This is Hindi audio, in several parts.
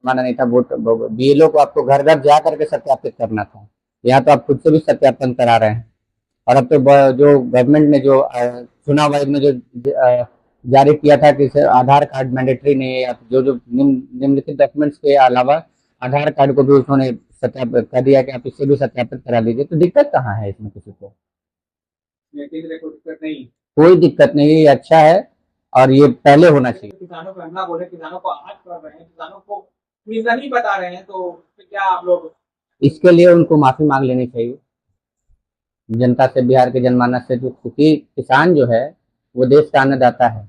माना नहीं था। वोट बीएलओ को आपको घर घर जा करके सत्यापित करना था। यहाँ तो आप खुद से भी सत्यापन करा रहे हैं। और अब तो जो गवर्नमेंट ने जो चुनाव आयोग ने जो जारी किया था कि आधार कार्ड मैंडेटरी नहीं है, या जो जो निम्नलिखित डॉक्यूमेंट्स के अलावा आधार कार्ड को भी उन्होंने सत्यापित कर दिया कि आप इससे भी सत्यापित करा लीजिए। तो दिक्कत कहाँ है इसमें किसी को? कोई दिक्कत नहीं है, ये अच्छा है और ये पहले होना चाहिए। किसानों को हमला बोले, किसानों को आहत कर रहे हैं, किसानों को रीजन ही बता रहे हैं, तो क्या आप लोग इसके लिए उनको माफी मांग लेनी चाहिए जनता से, बिहार के जनमानस से। जो क्योंकि किसान जो है वो देश का अन्नदाता है,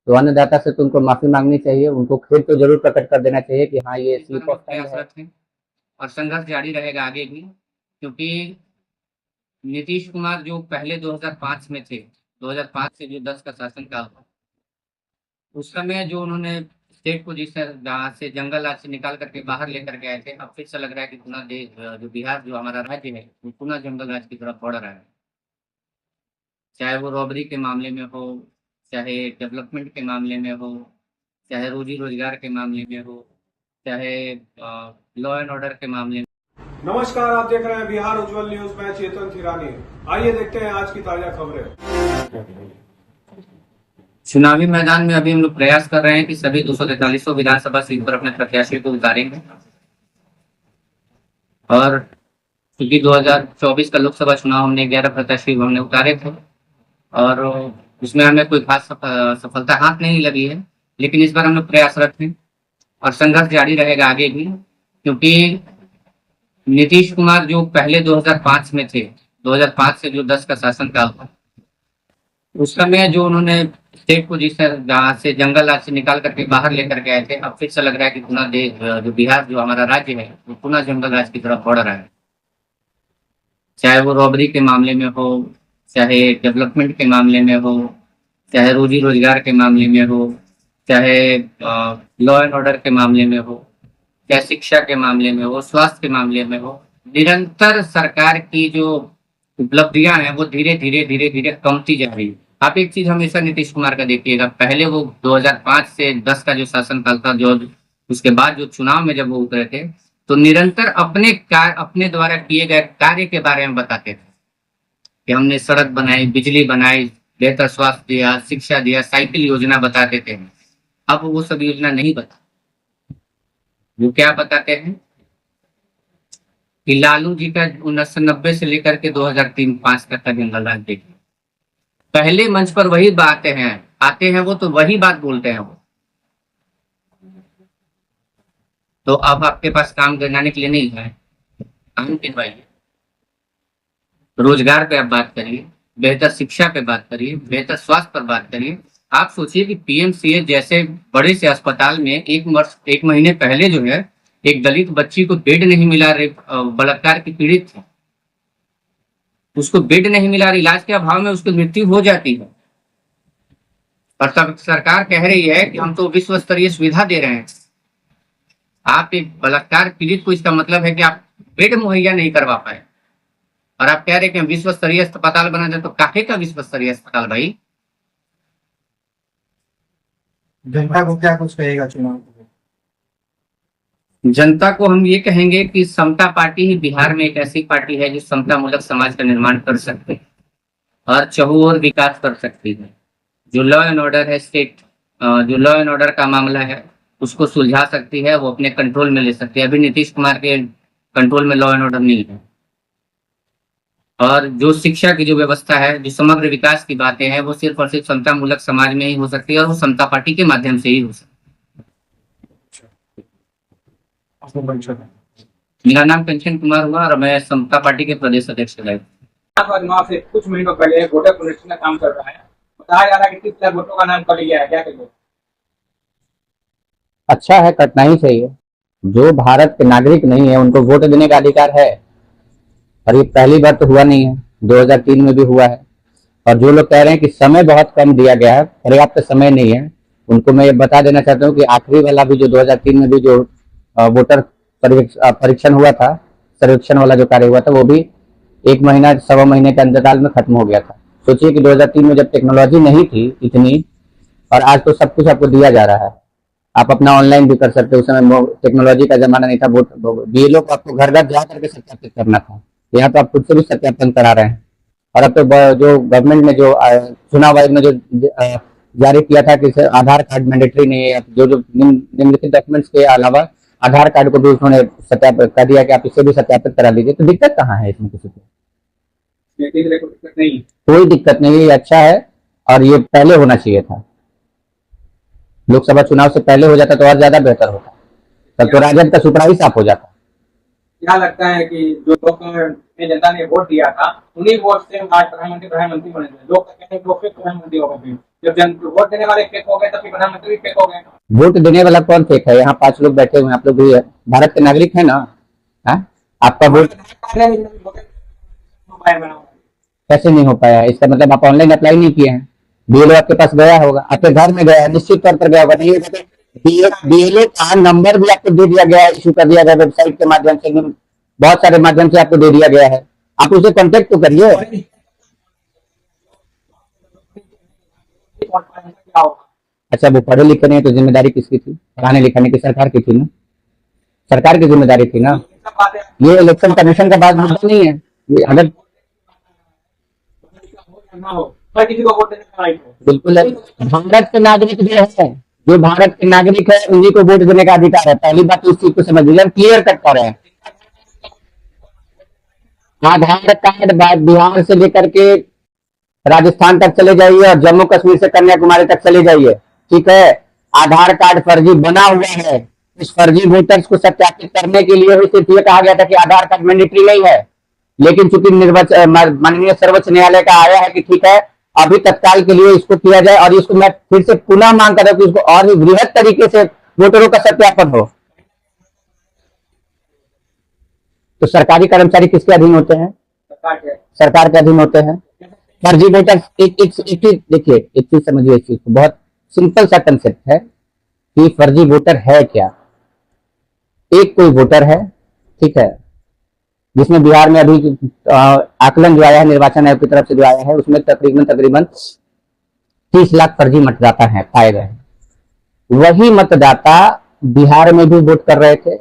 तो अन्नदाता से तो उनको माफी मांगनी चाहिए। उनको खेद तो जरूर प्रकट कर देना चाहिए कि हाँ ये स्लिप ऑफ टंग है। और संघर्ष जारी रहेगा आगे भी, क्योंकि नीतीश कुमार जो पहले 2005 में थे, 2005 से जो 10 का शासनकाल था, उस समय जो उन्होंने स्टेट को जिस जहाँ से जंगल राज से निकाल करके बाहर लेकर के आए थे, अब फिर से लग रहा है कि पुनः देश जो बिहार जो हमारा राज्य है वो पुनः जंगल राज की तरफ बढ़ रहा है। चाहे वो रॉबरी के मामले में हो, चाहे डेवलपमेंट के मामले में हो, चाहे रोजी रोजगार के मामले में हो, चाहे लॉ एंड ऑर्डर के मामले में। नमस्कार, आप देख रहे हैं बिहार उज्जवल न्यूज। मैं चेतन थिरानी। आइए देखते हैं आज की ताजा खबरें। चुनावी मैदान में अभी हम लोग प्रयास कर रहे हैं कि सभी 243 विधानसभा सीट पर अपने प्रत्याशी को उतारेंगे। और क्योंकि 2024 का लोकसभा चुनाव हमने 11 प्रत्याशी हमने उतारे थे और उसमें हमें कोई खास सफलता हाथ नहीं लगी है, लेकिन इस बार हम लोग प्रयासरत हैं और संघर्ष जारी रहेगा आगे भी, क्योंकि नीतीश कुमार जो पहले 2005 में थे, 2005 से जो 10 का शासनकाल था, उस समय जो उन्होंने स्टेट को जिस जहाँ से जंगल राज से निकाल करके बाहर लेकर के आए थे, अब फिर से लग रहा है कि पुनः देश जो बिहार जो हमारा राज्य है वो पुनः जंगल राज की तरफ बढ़ रहा है। चाहे वो रॉबरी के मामले में हो, चाहे डेवलपमेंट के मामले में हो, चाहे रोजी रोजगार के मामले में हो, चाहे लॉ एंड ऑर्डर के मामले में हो, चाहे शिक्षा के मामले में हो, स्वास्थ्य के मामले में हो, निरंतर सरकार की जो उपलब्धियां हैं वो धीरे धीरे कमती जा रही है। आप एक चीज हमेशा नीतीश कुमार का देखिएगा, पहले वो 2005 से 10 का जो शासनकाल था, जो उसके बाद जो चुनाव में जब वो उतरे थे, तो निरंतर अपने द्वारा किए गए कार्य के बारे में बताते थे कि हमने सड़क बनाई, बिजली बनाई, बेहतर स्वास्थ्य दिया, शिक्षा दिया, साइकिल योजना बताते थे। अब वो सब योजना नहीं बता, वो क्या बताते हैं कि लालू जी का 1990 से लेकर के 2003-5 तक का जंगल राज देखिए। पहले मंच पर वही बातें हैं, आते हैं वो तो वही बात बोलते हैं वो। तो अब आपके पास काम करने के लिए नहीं है, काम करवाइए, रोजगार पे आप बात करिए, बेहतर शिक्षा पे बात करिए, बेहतर स्वास्थ्य पर बात करिए। आप सोचिए कि पीएमसीएच जैसे बड़े से अस्पताल में एक महीने पहले जो है एक दलित बच्ची को बेड नहीं मिला, बलात्कार की पीड़ित थी, उसको बेड नहीं मिला, इलाज के अभाव में उसकी मृत्यु हो जाती है। और तब सरकार कह रही है कि हम तो विश्व स्तरीय सुविधा दे रहे हैं। आप एक बलात्कार पीड़ित को, इसका मतलब है कि आप बेड मुहैया नहीं करवा पाए और आप कह रहे कि हम विश्व स्तरीय अस्पताल बना दें। तो काहे का विश्व स्तरीय अस्पताल भाई? जनता को क्या कुछ कहेगा चुनाव? जनता को हम ये कहेंगे कि समता पार्टी ही बिहार में एक ऐसी पार्टी है जो समता मूलक समाज का निर्माण कर सकती है और चहुओर विकास कर सकती है। जो लॉ एंड ऑर्डर है, स्टेट जो लॉ एंड ऑर्डर का मामला है उसको सुलझा सकती है, वो अपने कंट्रोल में ले सकती है। अभी नीतीश कुमार के कंट्रोल में लॉ एंड ऑर्डर नहीं है। और जो शिक्षा की जो व्यवस्था है, जो समग्र विकास की बातें हैं, वो सिर्फ और सिर्फ समता मूलक समाज में ही हो सकती है और वो समता पार्टी के माध्यम से ही हो सकती है। मेरा नाम कंचन कुमार हुआ और मैं समता पार्टी के प्रदेश अध्यक्ष रहे। से कुछ महीनों पहले वोटर पुनरीक्षण का काम कर रहा है, बताया जा रहा है कि 30 लाख वोटों का नाम कट गया है, क्या कहेंगे? अच्छा है, कटना ही चाहिए। जो भारत के नागरिक नहीं है उनको वोट देने का अधिकार है, और ये पहली बार तो हुआ नहीं है, 2003 में भी हुआ है। और जो लोग कह रहे हैं कि समय बहुत कम दिया गया है, पर्याप्त समय नहीं है, उनको मैं ये बता देना चाहता हूँ कि आखिरी वाला भी जो 2003 में भी जो वोटर परीक्षण हुआ था, सर्वेक्षण वाला जो कार्य हुआ था, वो भी 1 महीना 1.25 महीने के अंतराल में खत्म हो गया था। सोचिए कि 2003 में जब टेक्नोलॉजी नहीं थी इतनी, और आज तो सब कुछ आपको दिया जा रहा है। आप अपना ऑनलाइन भी कर सकते हो। उस समय टेक्नोलॉजी का जमाना नहीं था। वोट बीएलओ को आपको घर घर जा करके सत्यापित करना था। यहाँ तो आप खुद से भी सत्यापन करा रहे हैं। और अब तो जो गवर्नमेंट ने जो चुनाव आयोग ने जो जारी किया था कि आधार कार्ड मैंडेटरी नहीं है, जो जो निम्नलिखित डॉक्यूमेंट्स के अलावा आधार कार्ड को भी उन्होंने सत्यापित कर दिया कि आप इसे भी सत्यापित करा लीजिए। तो दिक्कत कहाँ है इसमें किसी को? दिक्कत नहीं, कोई दिक्कत नहीं है, ये अच्छा है और ये पहले होना चाहिए था। लोकसभा चुनाव से पहले हो जाता तो और ज्यादा बेहतर होता, तब तो राजद का सुपड़ा ही साफ हो जाता। क्या लगता है कि जो लोग ने जनता ने वोट दिया था उन्हीं वोट से आज प्रधानमंत्री बने थे? लोग कहते हैं कि वो फेक प्रधानमंत्री हो गए। जब वोट देने वाले फेक हो गए तब प्रधानमंत्री भी फेक हो गए। वोट देने वाला कौन फेक है? यहाँ 5 लोग बैठे हुए हैं, आप लोग भी भारत के नागरिक है ना। है? आपका वोट कैसे नहीं हो पाया? इसका मतलब आप ऑनलाइन अप्लाई नहीं किए हैं। बीएलओ आपके पास गया होगा, आपके घर में गया है, निश्चित तौर पर गया होगा। नहीं बीएलओ का नंबर भी आपको दे दिया गया है, इशू कर दिया गया वेबसाइट के माध्यम से, बहुत सारे माध्यम से आपको दे दिया गया है। आप उसे कॉन्टेक्ट तो करिए। अच्छा, वो पढ़े लिखे नहीं तो जिम्मेदारी किसकी थी? पढ़ाने लिखाने की सरकार की थी ना, सरकार की जिम्मेदारी थी ना। ये इलेक्शन कमीशन का बात मुद्दा नहीं है। ये अगर किसी को वोट देने का राइट है, बिल्कुल है। भारत के नागरिक जो है, जो भारत के नागरिक है, उन्हीं को वोट देने का अधिकार है। पहली बात तो इस चीज को समझ लीजिए, हम क्लियर कट कर रहे हैं। आधार कार्ड बिहार से लेकर के राजस्थान तक चले जाइए और जम्मू कश्मीर से कन्याकुमारी तक चले जाइए, ठीक है। आधार कार्ड फर्जी बना हुआ है। इस फर्जी वोटर्स को सत्यापित करने के लिए भी सिर्फ ये कहा गया था कि आधार कार्ड मैंडेटरी नहीं है। लेकिन चूंकि माननीय सर्वोच्च न्यायालय का आया है कि ठीक है, अभी तत्काल के लिए इसको किया जाए, और इसको मैं फिर से पुनः मांग कर रहा हूं कि इसको और भी वृहद तरीके से वोटरों का सत्यापन हो। तो सरकारी कर्मचारी किसके अधीन होते हैं? सरकार के अधीन होते हैं। फर्जी वोटर्स, एक चीज देखिए, एक चीज समझिए, इस चीज को बहुत सिंपल सा कंसेप्ट है कि फर्जी वोटर है क्या। एक कोई वोटर है, ठीक है, जिसमें बिहार में अभी आकलन जो आया है निर्वाचन आयोग की तरफ से जो आया है, उसमें तकरीबन 30 लाख फर्जी मतदाता हैं पाए गए। वही मतदाता बिहार में भी वोट कर रहे थे,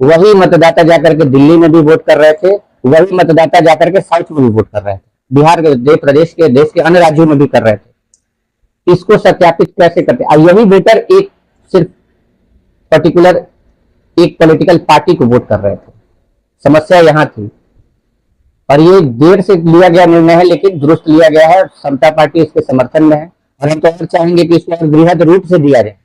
वही मतदाता जाकर के दिल्ली में भी वोट कर रहे थे, वही मतदाता जाकर के साउथ में भी वोट कर रहे थे, बिहार के देश के अन्य राज्यों में भी कर रहे थे। इसको सत्यापित कैसे करते? यही वोटर एक सिर्फ पर्टिकुलर एक पॉलिटिकल पार्टी को वोट कर रहे थे। समस्या यहां थी, और ये देर से लिया गया निर्णय है, लेकिन दुरुस्त लिया गया है। समता पार्टी इसके समर्थन में है, और हम तो और चाहेंगे कि इसको वृहद रूप से दिया जाए।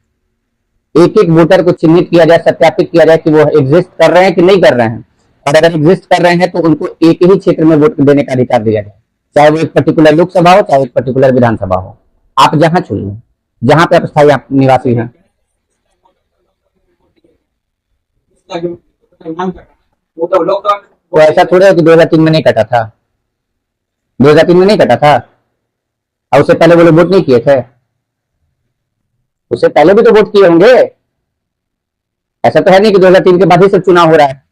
एक एक वोटर को चिन्हित किया जाए, सत्यापित किया जाए कि वो एग्जिस्ट कर रहे हैं कि नहीं कर रहे हैं, और अगर एग्जिस्ट कर रहे हैं तो उनको एक ही क्षेत्र में वोट देने का अधिकार दिया जाए, चाहे वो एक पर्टिकुलर लोकसभा हो, चाहे एक पर्टिकुलर विधानसभा हो। आप जहां चुनिए, जहां पे आप स्थायी निवासी हैं। तो ऐसा थोड़ा है कि 2003 में नहीं कटा था, 2003 में नहीं कटा था, और उससे पहले वो लोग वोट नहीं किए थे? उससे पहले भी तो वोट किए होंगे। ऐसा तो है नहीं कि 2003 के बाद ही सब चुनाव हो रहा है।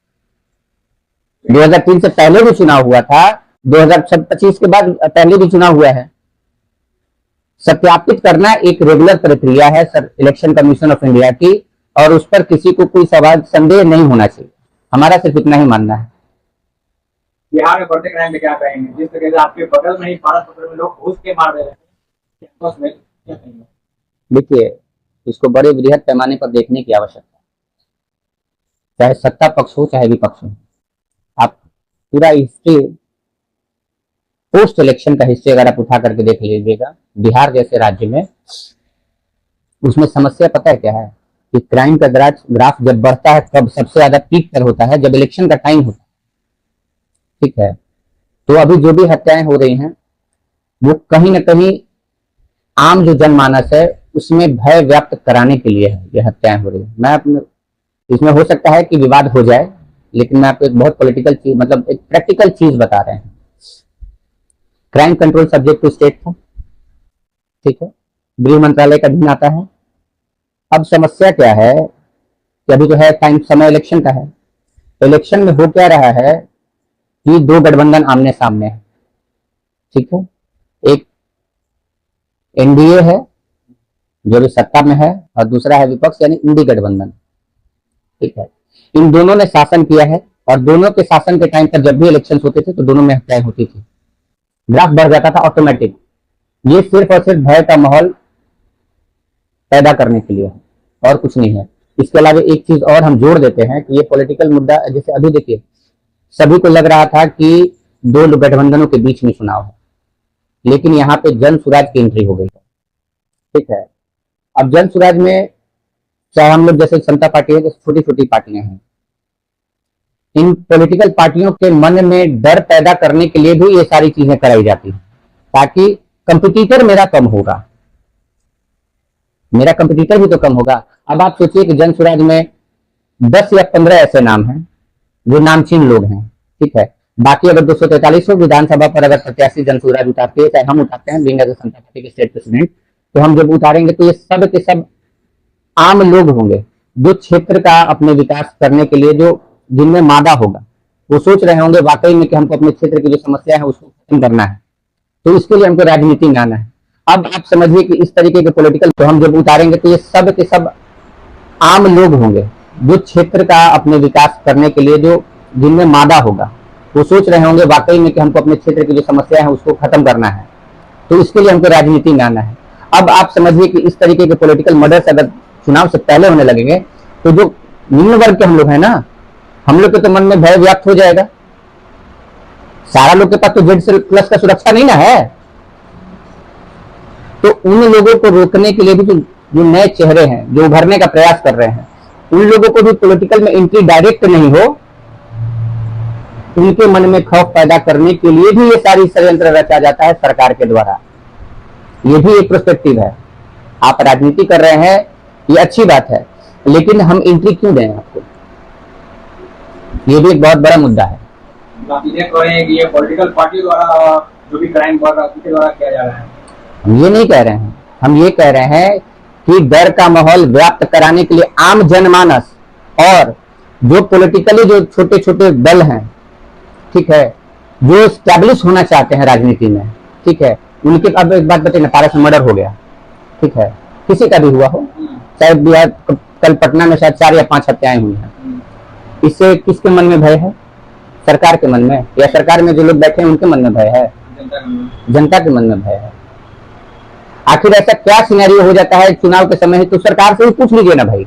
2003 से पहले भी चुनाव हुआ था, 2025 के बाद पहले भी चुनाव हुआ है। सत्यापित करना एक रेगुलर प्रक्रिया है इलेक्शन कमीशन ऑफ इंडिया की, और उस पर किसी को कोई सवाल संदेह नहीं होना चाहिए। हमारा सिर्फ इतना ही मानना है। बिहार में बढ़ते क्राइम में क्या कहेंगे? जिस तरह से आपके बगल में ही भारत पत्र में लोग घुस के मार रहे हैं, कैंपस में, क्या कहेंगे? देखिए, इसको बड़े वृहद पैमाने पर देखने की आवश्यकता है, चाहे सत्ता पक्ष हो चाहे विपक्ष हो। आप पूरा हिस्ट्री, पोस्ट इलेक्शन का हिस्ट्री अगर आप उठा करके देख लीजिएगा, बिहार जैसे राज्य में, उसमें समस्या पता है क्या है कि क्राइम का ग्राफ जब बढ़ता है तब सबसे ज्यादा पीक पर होता है जब इलेक्शन का टाइम होता है, ठीक है। तो अभी जो भी हत्याएं हो रही हैं वो कहीं ना कहीं आम जो जनमानस है उसमें भय व्याप्त कराने के लिए है, ये हत्याएं हो रही है। मैं अपने इसमें हो सकता है कि विवाद हो जाए, लेकिन मैं आपको एक बहुत पॉलिटिकल चीज, मतलब एक प्रैक्टिकल चीज बता रहे हैं। Crime control subject to state था, ठीक है, गृह मंत्रालय का अधीन आता है। अब समस्या क्या है कि अभी जो है टाइम समय इलेक्शन का है, तो इलेक्शन में हो क्या रहा है कि दो गठबंधन आमने सामने है, ठीक है। एक एनडीए है जो भी सत्ता में है, और दूसरा है विपक्ष यानी इंडी गठबंधन। ठीक है, इन दोनों ने शासन किया है और दोनों के शासन के टाइम पर जब भी इलेक्शन होते थे तो दोनों में हत्याएं होती थी, ग्राफ बढ़ जाता था ऑटोमेटिक। ये सिर्फ और सिर्फ भय का माहौल पैदा करने के लिए है और कुछ नहीं है। इसके अलावा एक चीज और हम जोड़ देते हैं कि ये पॉलिटिकल मुद्दा, जैसे अभी देखिए सभी को लग रहा था कि दो गठबंधनों के बीच में चुनाव है, लेकिन यहाँ पे जन स्वराज की एंट्री हो गई है। ठीक है, अब जन स्वराज में चाहे हम लोग जैसे समता पार्टी है, जैसे छोटी छोटी पार्टियां हैं, इन पॉलिटिकल पार्टियों के मन में डर पैदा करने के लिए भी ये सारी चीजें कराई जाती है, ताकि कंपटीटर मेरा कम होगा, मेरा कंपटीटर भी तो कम होगा। अब आप सोचिए कि जन स्वराज में 10 या 15 ऐसे नाम हैं जो नामचीन लोग हैं। ठीक है, बाकी अगर 243 विधानसभा पर अगर प्रत्याशी जन स्वराज उतारते हैं, चाहे हम उतारते हैं बिंग समता पार्टी के स्टेट प्रेसिडेंट, तो हम जब उतारेंगे तो ये सब के सब आम लोग होंगे जो क्षेत्र का अपने विकास करने के लिए, जो जिनमें मादा होगा, वो सोच रहे होंगे वाकई में कि हमको अपने क्षेत्र की जो समस्या है उसको खत्म करना है, तो इसके लिए हमको राजनीति में आना है। अब आप समझिए कि इस तरीके के पॉलिटिकल तो हम जब उतारेंगे तो ये सब के सब आम लोग होंगे जो क्षेत्र का अपने विकास करने के लिए, जो जिनमें मादा होगा, वो सोच रहे होंगे वाकई में कि हमको अपने क्षेत्र की जो समस्या है उसको खत्म करना है, तो इसके लिए हमको राजनीति में आना है। अब आप समझिए कि इस तरीके के पॉलिटिकल मर्डर्स अगर चुनाव से पहले होने लगेंगे तो जो निम्न वर्ग के हम लोग हैं ना, हम लोग के तो मन में भय व्याप्त हो जाएगा। सारा लोग के पास तो Z+ का सुरक्षा नहीं ना है, तो उन लोगों को रोकने के लिए भी जो नए चेहरे हैं जो उभरने का प्रयास कर रहे हैं, उन लोगों को भी पॉलिटिकल में एंट्री डायरेक्ट नहीं हो, उनके मन में खौफ पैदा करने के लिए भी ये सारी षड्यंत्र रचा जाता है सरकार के द्वारा। ये भी एक पर्सपेक्टिव है। आप राजनीति कर रहे हैं, ये अच्छी बात है, लेकिन हम एंट्री क्यों दें आपको, ये भी एक बहुत बड़ा मुद्दा है। आप ये कह रहे हैं कि ये पॉलिटिकल पार्टी द्वारा जो भी क्राइम बढ़ रहा है उसके द्वारा किया जा रहा है? हम ये नहीं कह रहे हैं, हम ये कह रहे हैं कि डर का माहौल व्याप्त कराने के लिए आम जनमानस और जो पॉलिटिकली जो छोटे छोटे दल हैं, ठीक है, जो स्टैब्लिश होना चाहते हैं राजनीति में, ठीक है, उनके। अब एक बात बताइए, पारस में मर्डर हो गया, ठीक है, किसी का भी हुआ हो, चाहे बिहार कल पटना में शायद 4 या 5 हत्याएं हुई हैं, इससे किसके मन में भय है? सरकार के मन में, या सरकार में जो लोग बैठे हैं उनके मन में भय है? जनता के मन में भय है। आखिर ऐसा क्या सिनेरियो हो जाता है चुनाव के समय? तो सरकार से ही पूछ लीजिए ना भाई।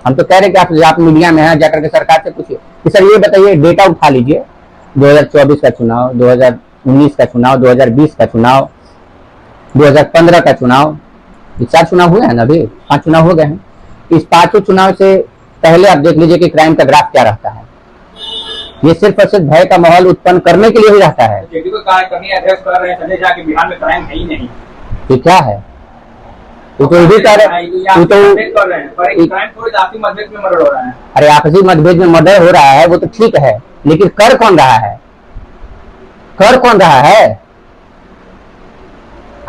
हम तो कह रहे हैं कि आप मीडिया में हैं, जाकर के सरकार से पूछिए कि सर ये बताइए, डेटा उठा लीजिए, 2024 का चुनाव, 2019 का चुनाव, 2020 का चुनाव, 2015 का चुनाव, ये 4 चुनाव हुए हैं ना, अभी 5 चुनाव हो गए हैं। इस 5 चुनाव से पहले आप देख लीजिए कि क्राइम का ग्राफ क्या रहता है। ये सिर्फ और सिर्फ भय का माहौल उत्पन्न करने के लिए ही रहता है। अध्यक्ष कर रहे हैं जाके बिहार में क्राइम है ही नहीं, ये क्या है? तो भी कर रहे हैं, आपसी मतभेद में मर्डर हो रहा है। अरे आपसी मतभेद में मर्डर हो रहा है, वो तो ठीक है, लेकिन कर कौन रहा है? कर कौन रहा है?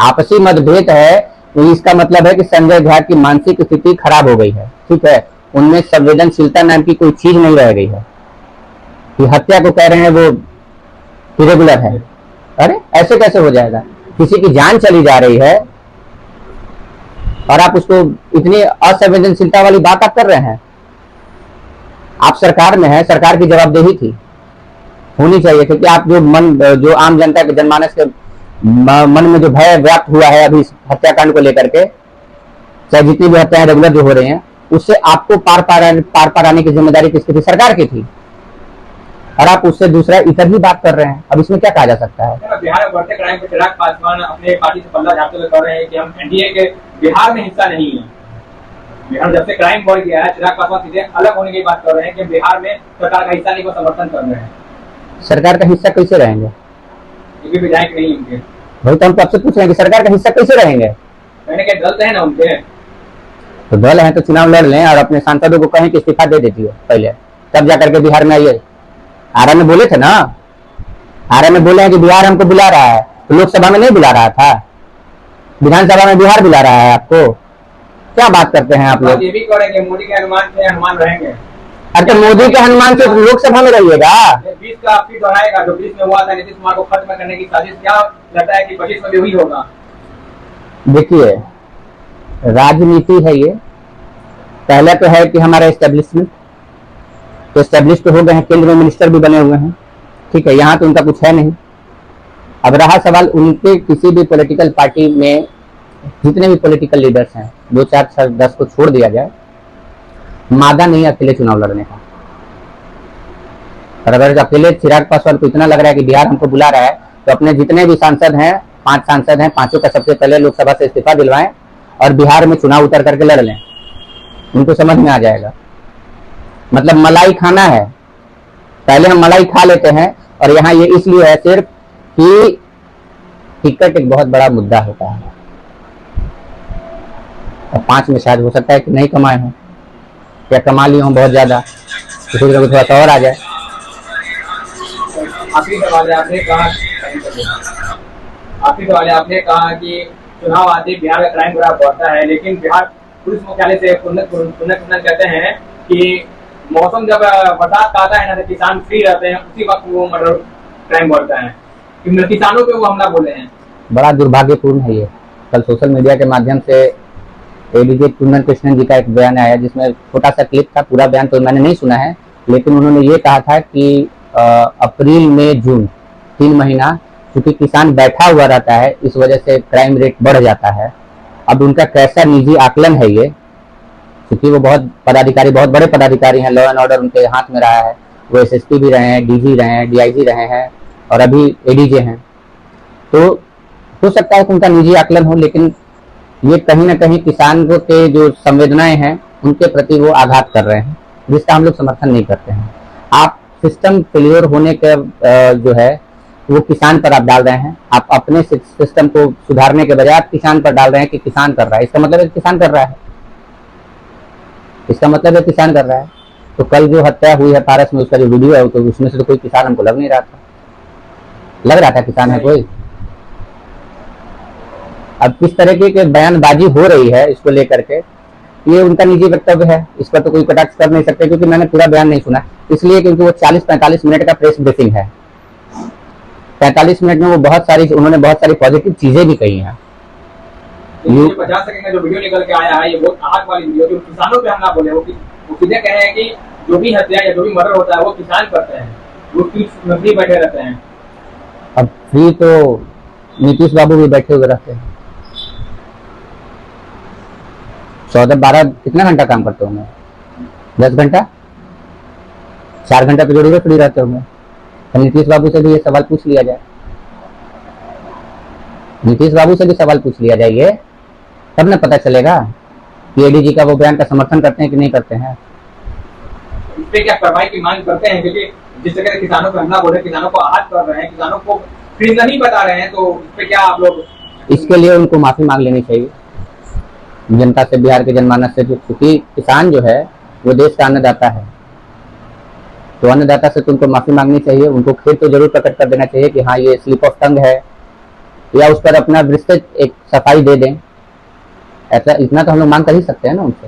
आपसी मतभेद है तो इसका मतलब है कि संजय झा की मानसिक स्थिति खराब हो गई है, ठीक है, उनमें संवेदनशीलता नाम की कोई चीज नहीं रह गई है। कि हत्या को कह रहे हैं वो इरेगुलर है। अरे ऐसे कैसे हो जाएगा? किसी की जान चली जा रही है और आप उसको इतनी असंवेदनशीलता वाली बात आप कर रहे हैं। आप सरकार में हैं, सरकार की जवाबदेही थी, होनी चाहिए, क्योंकि आप जो आम जनता के जनमानस के मन में जो भय व्याप्त हुआ है अभी हत्याकांड को लेकर के, चाहे जितनी भी हत्याएं रेगुलर जो हो रही हैं, उससे आपको पार पाराने की जिम्मेदारी किसकी थी? सरकार की थी। और आप उससे दूसरा इधर ही बात कर रहे हैं। अब इसमें क्या कहा जा सकता है? बिहार में बढ़ते क्राइम पे चिराग पासवान अपने पार्टी से पल्ला झाड़ते हुए कह रहे हैं कि हम एनडीए के बिहार में हिस्सा नहीं है। बिहार जब से क्राइम बढ़ गया है, चिराग पासवान सीधे अलग होने की बात कर रहे हैं कि बिहार में सरकार का हिस्सा नहीं को समर्थन कर रहे हैं। सरकार का हिस्सा कैसे रहेंगे? ये भी विधायक नहीं उनके। भाई तो हम तो आपसे पूछ रहे हैं कि सरकार का हिस्सा कैसे रहेंगे? कहने के दल है ना उनके, तो दल है तो चुनाव लड़ लें और अपने सांसदों को कहें कि इस्तीफा दे देती है पहले, तब जाकर के बिहार में आइए। आरा में बोले थे ना, आरा में बोले हैं कि बिहार हमको बुला रहा है, तो लोकसभा में नहीं बुला रहा था, विधानसभा में बिहार बुला रहा है आपको। क्या बात करते हैं आप लोग? ये भी कह रहे हैं कि मोदी के अनुमान से हनुमान रहेंगे। अरे मोदी के हनुमान से लोकसभा में रहिएगा। 20 का आप फिर दोहराएगा, जो 20 में हुआ था नीतीश कुमार को खत्म करने की साजिश, क्या लगता है कि 25 में भी हुई होगा? देखिए, राजनीति है ये। पहले तो है कि हमारा एस्टेब्लिशमेंट, तो एस्टेब्लिश तो हो गए हैं, केंद्र में मिनिस्टर भी बने हुए हैं, ठीक है, यहाँ तो उनका कुछ है नहीं। अब रहा सवाल उनके किसी भी पॉलिटिकल पार्टी में जितने भी पॉलिटिकल लीडर्स हैं, 2, 4, 6, 10 को छोड़ दिया जाए, मादा नहीं अकेले चुनाव लड़ने का। और अगर अकेले चिराग पासवान को इतना लग रहा है कि बिहार हमको बुला रहा है, तो अपने जितने भी सांसद हैं, 5 सांसद हैं, 5 का सबसे पहले लोकसभा से इस्तीफा दिलवाएं और बिहार में चुनाव उतर करके लड़ लें, उनको समझ में आ जाएगा। मतलब मलाई खाना है, पहले हम मलाई खा लेते हैं, और यहाँ ये इसलिए है सिर्फ कि टिकट एक बहुत बड़ा मुद्दा होता है, और 5 में शायद हो सकता है कि नहीं कमाए हों या कमा लिए हों बहुत ज्यादा, किसी को थोड़ा सा और आ जाए। आखिरी सवाल है, आपने कहा कि चुनाव आते बिहार का क्राइम ग्राफ बढ़ता है, लेकिन बिहार पुलिस मुख्यालय से पुनः कहते हैं कि मौसम जब बरसात का आता है ना, तो किसान फ्री रहते हैं, उसी वक्त वो मर्डर क्राइम बढ़ता है, कि किसानों पे वो हमला बोले हैं। बड़ा दुर्भाग्यपूर्ण है ये। कल सोशल मीडिया के माध्यम से एडीजी कुंदन कृष्णन जी का एक बयान आया, जिसमें छोटा सा क्लिप था, पूरा बयान तो मैंने नहीं सुना है, लेकिन उन्होंने ये कहा था कि अप्रैल, मई, जून 3 महीना क्योंकि किसान बैठा हुआ रहता है, इस वजह से क्राइम रेट बढ़ जाता है। अब उनका कैसा निजी आकलन है ये, क्योंकि वो बहुत बड़े पदाधिकारी हैं, लॉ एंड ऑर्डर उनके हाथ में रहा है, वो एसएसपी भी रहे हैं, डीजी रहे हैं, डीआईजी रहे हैं, और अभी एडीजे हैं। तो हो सकता है कि उनका निजी आकलन हो, लेकिन ये कहीं ना कहीं किसानों के जो संवेदनाएं हैं उनके प्रति वो आघात कर रहे हैं, जिसका हम लोग समर्थन नहीं करते हैं। आप सिस्टम फेलियर होने के जो है वो किसान पर आप डाल रहे हैं, आप अपने सिस्टम को सुधारने के बजाय आप किसान पर डाल रहे हैं कि किसान कर रहा है, इसका मतलब है किसान कर रहा है, इसका मतलब है किसान कर रहा है। तो कल जो हत्या हुई है पारस में, उसका जो वीडियो है, तो उसमें से तो कोई किसान हमको लग नहीं रहा था, लग रहा था किसान है कोई। अब किस तरीके की बयानबाजी हो रही है इसको लेकर के, ये उनका निजी वक्तव्य है, इस पर तो कोई कटाक्ष कर नहीं सकते, क्योंकि मैंने पूरा बयान नहीं सुना, इसलिए क्योंकि वो 40-45 मिनट का प्रेस ब्रीफिंग है। 45 मिनट में वो उन्होंने बहुत सारी पॉजिटिव चीजें भी कही हैं। 50 सेकंड में जो वीडियो निकल के आया है, ये बहुत आग वाली वीडियो, जो किसानों पे हमला बोले, वो सीधे कह रहे हैं कि जो भी हत्या या जो भी मर्डर होता है वो किसान करते हैं, वो फ्री बैठे रहते हैं। अब फ्री तो नीतीश बाबू भी बैठे हुए रहते हैं, 14-12 कितना घंटा काम करते होंगे, 10 घंटा, 4 घंटा तो जरूर फ्री रहते होंगे। तो नीतीश बाबू से भी ये सवाल पूछ लिया जाए, नीतीश बाबू से भी सवाल पूछ लिया जाए, तब ना पता चलेगा कि एडीजी का वो बयान का समर्थन करते हैं कि नहीं करते हैं। इस पे क्या कार्रवाई की मांग करते हैं, क्योंकि जिस जगह किसानों पर हमला बोले, किसानों को आहत कर रहे हैं, किसानों को फ्री नहीं बता रहे हैं, तो इस पे क्या आप लोग? इसके लिए उनको माफी मांग लेनी चाहिए जनता से, बिहार के जनमानस से, क्योंकि किसान जो है वो देश का अन्नदाता है, तो अन्नदाता से तो उनको माफी मांगनी चाहिए, उनको खेद तो जरूर प्रकट कर देना चाहिए कि हाँ ये स्लिप ऑफ टंग है, या उस पर अपना विस्तृत एक सफाई दे दें, ऐसा इतना तो हम लोग मांग कर ही सकते हैं ना उनसे।